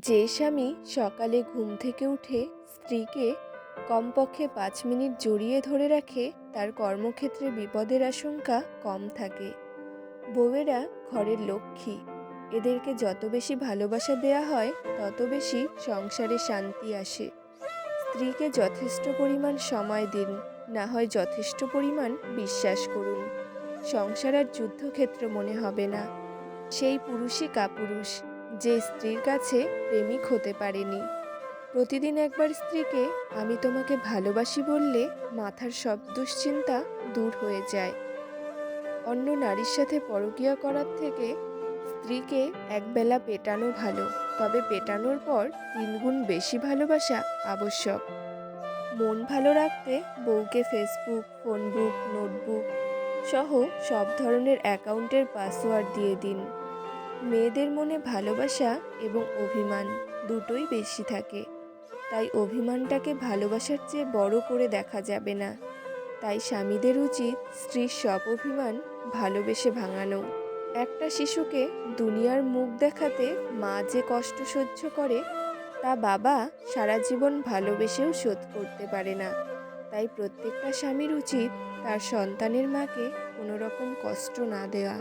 যে স্বামী সকালে ঘুম থেকে উঠে স্ত্রীকে কমপক্ষে 5 মিনিট জড়িয়ে ধরে রাখে, তার কর্মক্ষেত্রে বিপদের আশঙ্কা কম থাকে। বউয়েরা ঘরের লক্ষ্মী। এদেরকে যত বেশি ভালোবাসা দেয়া হয়, তত বেশি সংসারে শান্তি আসে। স্ত্রীকে যথেষ্ট পরিমাণ সময় দিন, না হয় যথেষ্ট পরিমাণ বিশ্বাস করুন। সংসার আর যুদ্ধক্ষেত্র মনে হবে না। সেই পুরুষই কাপুরুষ, যে স্ত্রীর কাছে প্রেমিক হতে পারেনি। প্রতিদিন একবার স্ত্রীকে আমি তোমাকে ভালোবাসি বললে মাথার সব দুশ্চিন্তা দূর হয়ে যায়। অন্য নারীর সাথে পরকীয়া করার থেকে স্ত্রীকে একবেলা পেটানো ভালো, তবে পেটানোর পর 3 গুণ বেশি ভালোবাসা আবশ্যক। মন ভালো রাখতে বউকে ফেসবুক, ফোনবুক, নোটবুক সহ সব ধরনের অ্যাকাউন্টের পাসওয়ার্ড দিয়ে দিন। মেয়েদের মনে ভালোবাসা এবং অভিমান দুটোই বেশি থাকে, তাই অভিমানটাকে ভালোবাসার চেয়ে বড় করে দেখা যাবে না। তাই স্বামীদের উচিত স্ত্রীর সব অভিমান ভালোবেসে ভাঙানো। একটা শিশুকে দুনিয়ার মুখ দেখাতে মা যে কষ্ট সহ্য করে, তা বাবা সারা জীবন ভালোবেসেও শোধ করতে পারে না। তাই প্রত্যেকটা স্বামীর উচিত তার সন্তানের মাকে কোনো রকম কষ্ট না দেওয়া।